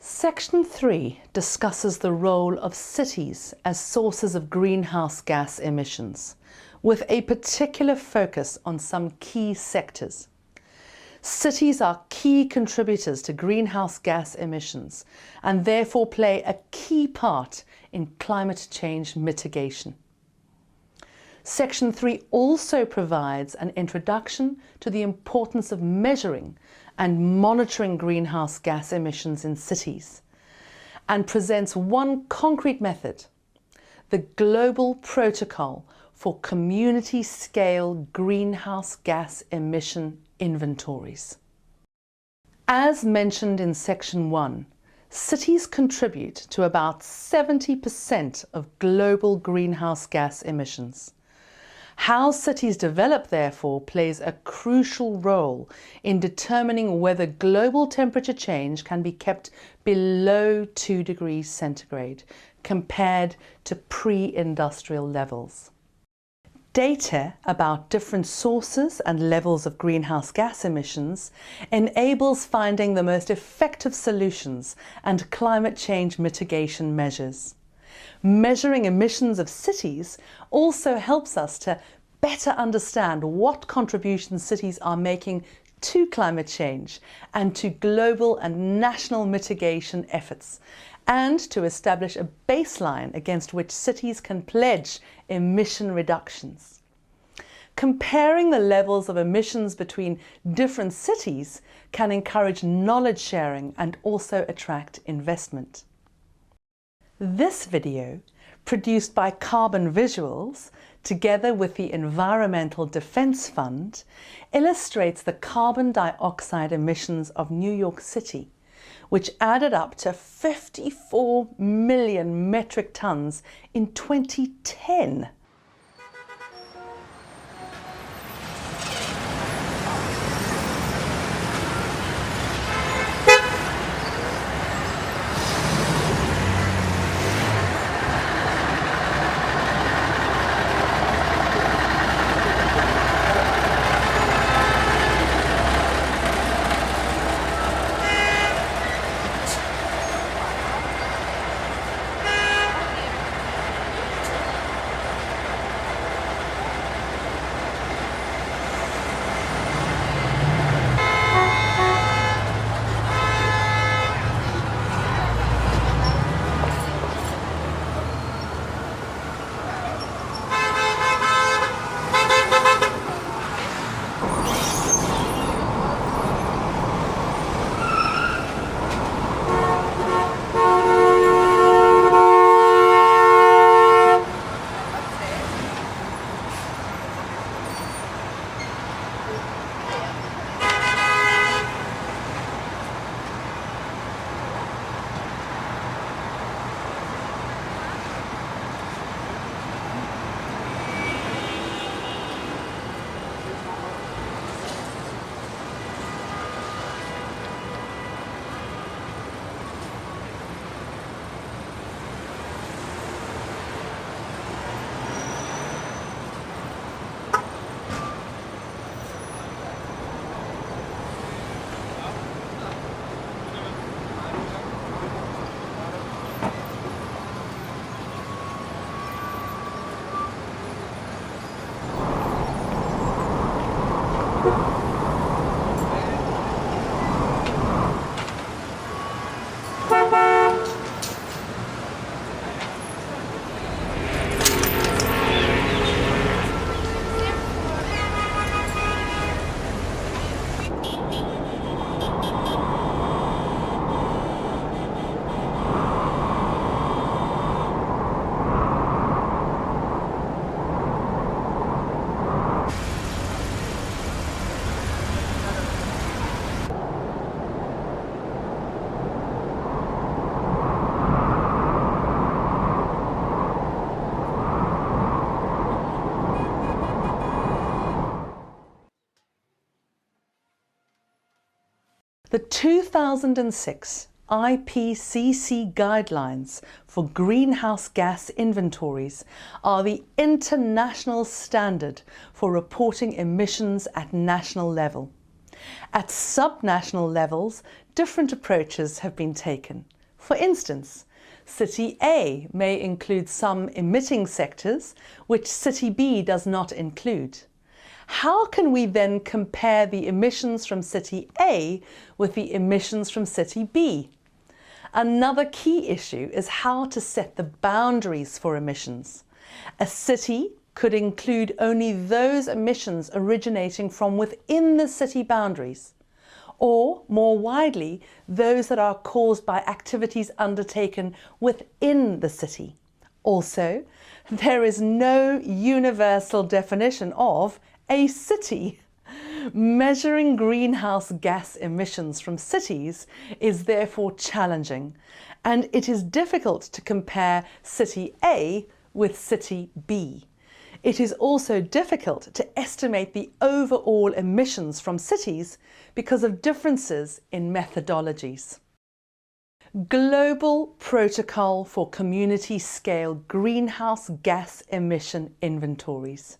Section 3 discusses the role of cities as sources of greenhouse gas emissions, with a particular focus on some key sectors. Cities are key contributors to greenhouse gas emissions and therefore play a key part in climate change mitigation. Section 3 also provides an introduction to the importance of measuring and monitoring greenhouse gas emissions in cities, and presents one concrete method: the Global Protocol for Community-Scale Greenhouse Gas Emission Inventories. As mentioned in Section 1, cities contribute to about 70% of global greenhouse gas emissions. How cities develop, therefore, plays a crucial role in determining whether global temperature change can be kept below 2 degrees centigrade compared to pre-industrial levels. Data about different sources and levels of greenhouse gas emissions enables finding the most effective solutions and climate change mitigation measures. Measuring emissions of cities also helps us to better understand what contributions cities are making to climate change and to global and national mitigation efforts, and to establish a baseline against which cities can pledge emission reductions. Comparing the levels of emissions between different cities can encourage knowledge sharing and also attract investment. This video, produced by Carbon Visuals, together with the Environmental Defense Fund, illustrates the carbon dioxide emissions of New York City, which added up to 54 million metric tons in 2010. The 2006 IPCC guidelines for greenhouse gas inventories are the international standard for reporting emissions at national level. At subnational levels, different approaches have been taken, For instance, City A may include some emitting sectors which City B does not include. How can we then compare the emissions from City A with the emissions from City B? Another key issue is how to set the boundaries for emissions. A city could include only those emissions originating from within the city boundaries, or more widely, those that are caused by activities undertaken within the city. Also, there is no universal definition of a city. Measuring greenhouse gas emissions from cities is therefore challenging, and it is difficult to compare City A with City B. It is also difficult to estimate the overall emissions from cities because of differences in methodologies. Global Protocol for Community-Scale Greenhouse Gas Emission Inventories.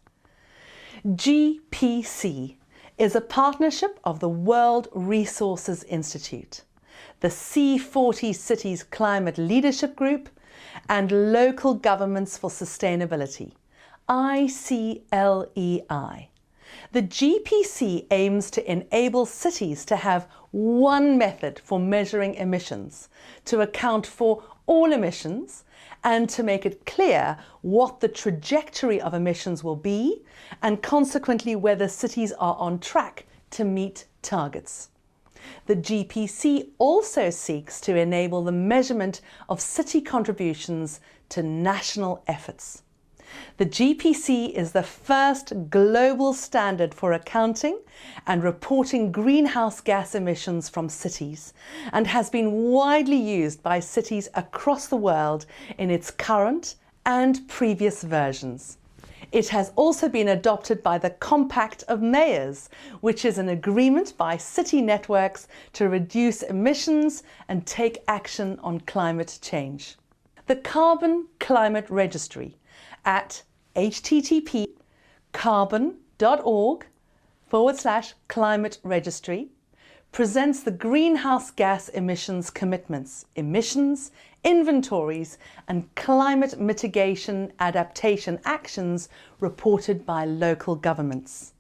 GPC is a partnership of the World Resources Institute, the C40 Cities Climate Leadership Group, and Local Governments for Sustainability, ICLEI. The GPC aims to enable cities to have one method for measuring emissions, to account for all emissions, and to make it clear what the trajectory of emissions will be, and consequently whether cities are on track to meet targets. The GPC also seeks to enable the measurement of city contributions to national efforts. The GPC is the first global standard for accounting and reporting greenhouse gas emissions from cities, and has been widely used by cities across the world in its current and previous versions. It has also been adopted by the Compact of Mayors, which is an agreement by city networks to reduce emissions and take action on climate change. The Carbon Climate Registry at http://carbon.org/climate registry presents the greenhouse gas emissions commitments, emissions, inventories, and climate mitigation adaptation actions reported by local governments.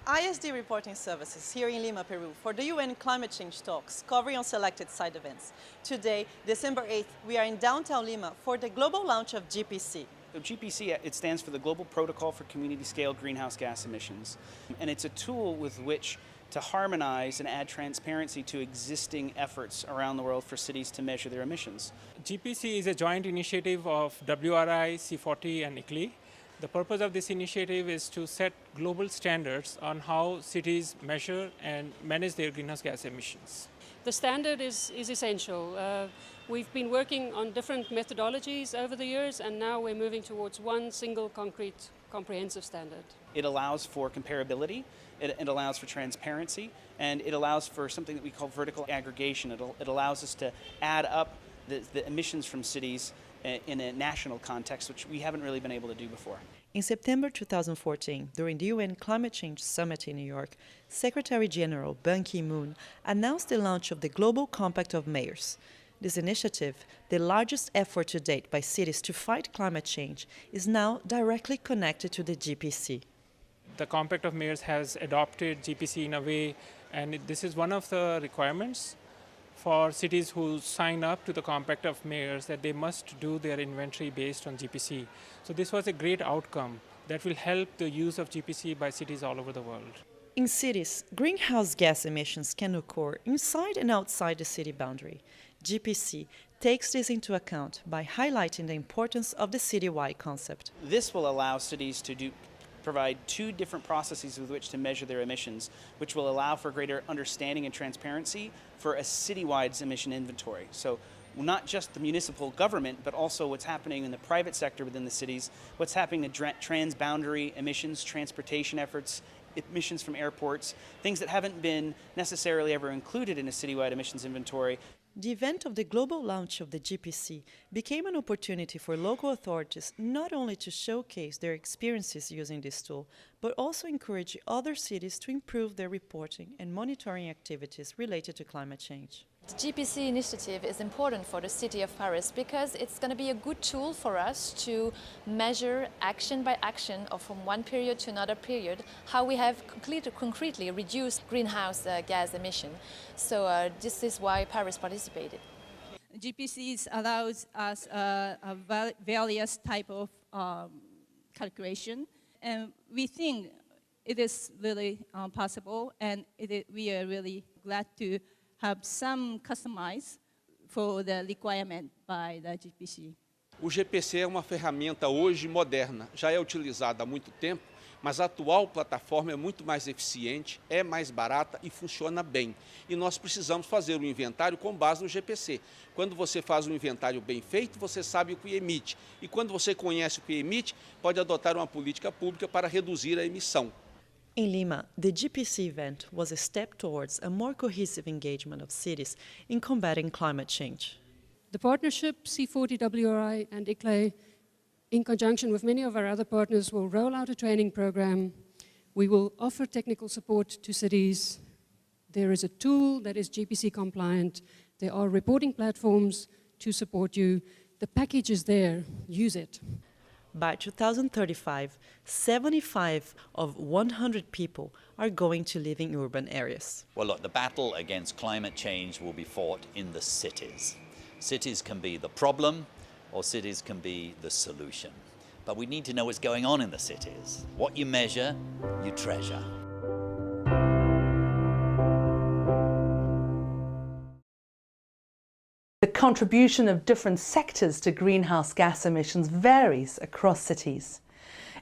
ISD reporting services here in Lima, Peru for the UN climate change talks covering on selected side events. Today, December 8th, we are in downtown Lima for the global launch of GPC. So GPC, it stands for the Global Protocol for Community-Scale Greenhouse Gas Emissions. And it's a tool with which to harmonize and add transparency to existing efforts around the world for cities to measure their emissions. GPC is a joint initiative of WRI, C40 and ICLEI. The purpose of this initiative is to set global standards on how cities measure and manage their greenhouse gas emissions. The standard is essential. We've been working on different methodologies over the years, and now we're moving towards one single concrete, comprehensive standard. It allows for comparability, it allows for transparency, and it allows for something that we call vertical aggregation. It allows us to add up the emissions from cities in a national context, which we haven't really been able to do before. In September 2014, during the UN Climate Change Summit in New York, Secretary General Ban Ki-moon announced the launch of the Global Compact of Mayors. This initiative, the largest effort to date by cities to fight climate change, is now directly connected to the GPC. The Compact of Mayors has adopted GPC in a way, and this is one of the requirements for cities who sign up to the Compact of Mayors, that they must do their inventory based on GPC. So this was a great outcome that will help the use of GPC by cities all over the world. In cities, greenhouse gas emissions can occur inside and outside the city boundary. GPC takes this into account by highlighting the importance of the citywide concept. This will allow cities to provide two different processes with which to measure their emissions, which will allow for greater understanding and transparency for a citywide emission inventory. So not just the municipal government, but also what's happening in the private sector within the cities, what's happening in transboundary emissions, transportation efforts, emissions from airports, things that haven't been necessarily ever included in a citywide emissions inventory. The event of the global launch of the GPC became an opportunity for local authorities not only to showcase their experiences using this tool, but also encourage other cities to improve their reporting and monitoring activities related to climate change. The GPC initiative is important for the city of Paris because it's going to be a good tool for us to measure action by action or from one period to another period how we have concretely reduced greenhouse gas emission. So this is why Paris participated. GPCs allows us various type of calculation, and we think it is really possible, and we are really glad to have some customized for the requirement by the GPC. O GPC é uma ferramenta hoje moderna, já é utilizada há muito tempo, mas a atual plataforma é muito mais eficiente, é mais barata e funciona bem. E nós precisamos fazer o inventário com base no GPC. Quando você faz um inventário bem feito, você sabe o que emite. E quando você conhece o que emite, pode adotar uma política pública para reduzir a emissão. In Lima, the GPC event was a step towards a more cohesive engagement of cities in combating climate change. The partnership, C40WRI and ICLEI, in conjunction with many of our other partners, will roll out a training program. We will offer technical support to cities. There is a tool that is GPC compliant. There are reporting platforms to support you. The package is there. Use it. By 2035, 75 of 100 people are going to live in urban areas. Well, look, the battle against climate change will be fought in the cities. Cities can be the problem, or cities can be the solution. But we need to know what's going on in the cities. What you measure, you treasure. The contribution of different sectors to greenhouse gas emissions varies across cities.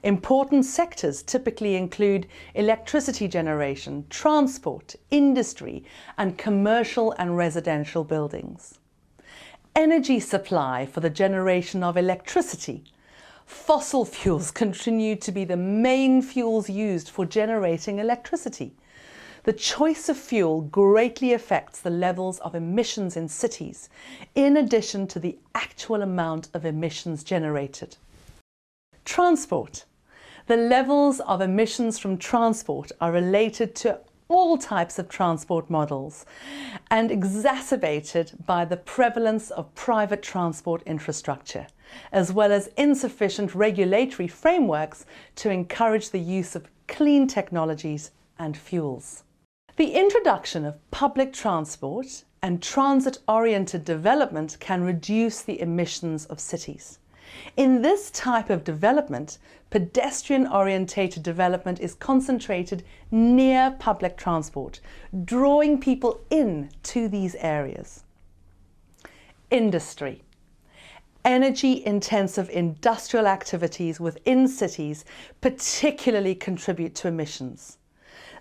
Important sectors typically include electricity generation, transport, industry, and commercial and residential buildings. Energy supply for the generation of electricity. Fossil fuels continue to be the main fuels used for generating electricity. The choice of fuel greatly affects the levels of emissions in cities, in addition to the actual amount of emissions generated. Transport. The levels of emissions from transport are related to all types of transport models and exacerbated by the prevalence of private transport infrastructure, as well as insufficient regulatory frameworks to encourage the use of clean technologies and fuels. The introduction of public transport and transit-oriented development can reduce the emissions of cities. In this type of development, pedestrian-orientated development is concentrated near public transport, drawing people in to these areas. Industry. Energy-intensive industrial activities within cities particularly contribute to emissions.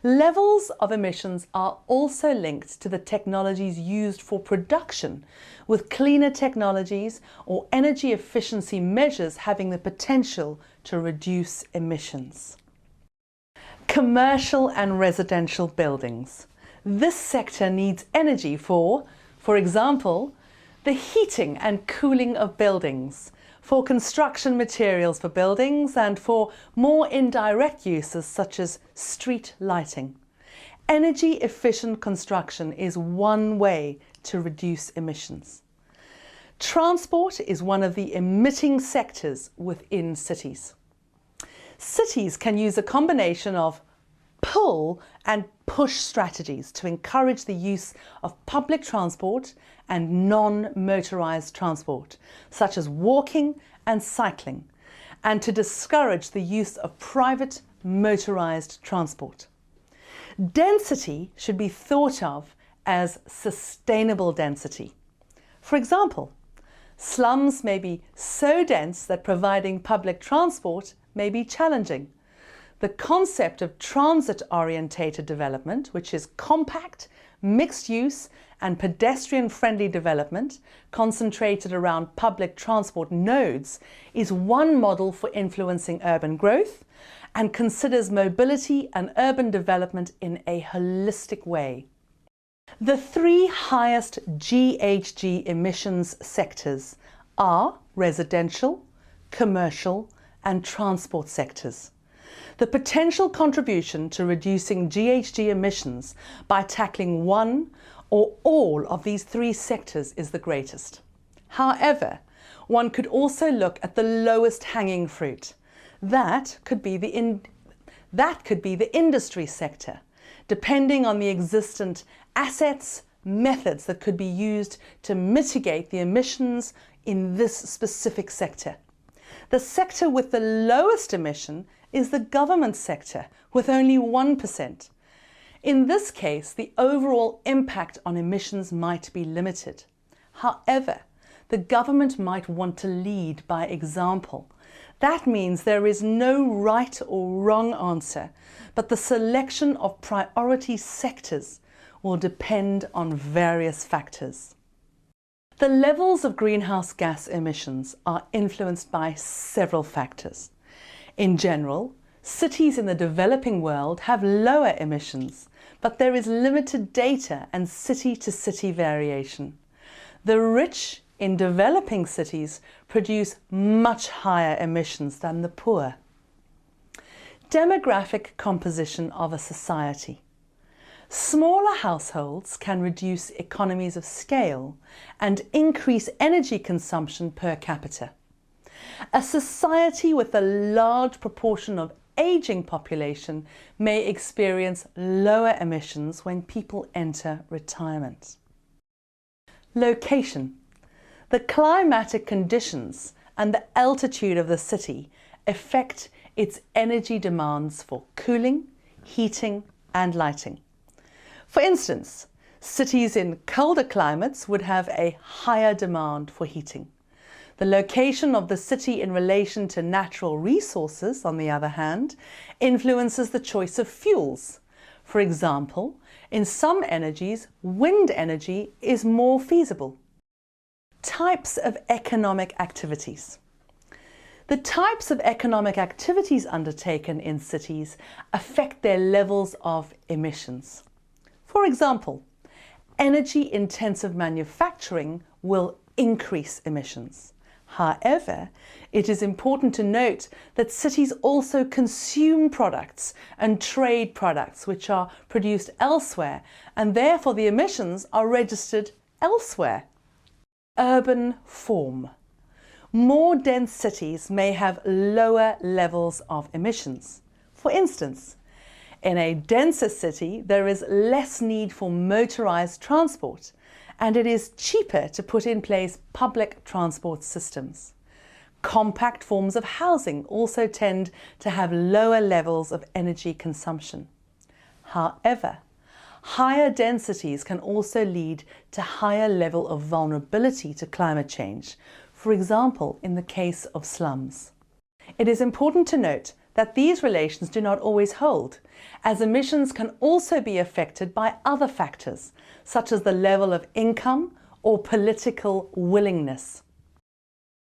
Levels of emissions are also linked to the technologies used for production, with cleaner technologies or energy efficiency measures having the potential to reduce emissions. Commercial and residential buildings. This sector needs energy for example, the heating and cooling of buildings, for construction materials for buildings, and for more indirect uses such as street lighting. Energy efficient construction is one way to reduce emissions. Transport is one of the emitting sectors within cities. Cities can use a combination of pull and push strategies to encourage the use of public transport and non-motorised transport, such as walking and cycling, and to discourage the use of private motorised transport. Density should be thought of as sustainable density. For example, slums may be so dense that providing public transport may be challenging. The concept of transit-orientated development, which is compact, mixed use and pedestrian-friendly development concentrated around public transport nodes is one model for influencing urban growth and considers mobility and urban development in a holistic way. The three highest GHG emissions sectors are residential, commercial and transport sectors. The potential contribution to reducing GHG emissions by tackling one or all of these three sectors is the greatest. However, one could also look at the lowest hanging fruit. That could be the industry sector, depending on the existent assets, methods that could be used to mitigate the emissions in this specific sector. The sector with the lowest emission is the government sector, with only 1%. In this case, the overall impact on emissions might be limited. However, the government might want to lead by example. That means there is no right or wrong answer, but the selection of priority sectors will depend on various factors. The levels of greenhouse gas emissions are influenced by several factors. In general, cities in the developing world have lower emissions, but there is limited data and city-to-city variation. The rich in developing cities produce much higher emissions than the poor. Demographic composition of a society. Smaller households can reduce economies of scale and increase energy consumption per capita. A society with a large proportion of aging population may experience lower emissions when people enter retirement. Location. The climatic conditions and the altitude of the city affect its energy demands for cooling, heating and lighting. For instance, cities in colder climates would have a higher demand for heating. The location of the city in relation to natural resources, on the other hand, influences the choice of fuels. For example, in some energies, wind energy is more feasible. Types of economic activities. The types of economic activities undertaken in cities affect their levels of emissions. For example, energy-intensive manufacturing will increase emissions. However, it is important to note that cities also consume products and trade products which are produced elsewhere, and therefore the emissions are registered elsewhere. Urban form. More dense cities may have lower levels of emissions. For instance, in a denser city, there is less need for motorized transport, and it is cheaper to put in place public transport systems. Compact forms of housing also tend to have lower levels of energy consumption. However, higher densities can also lead to higher level of vulnerability to climate change, for example, in the case of slums. It is important to note that these relations do not always hold, as emissions can also be affected by other factors, such as the level of income or political willingness.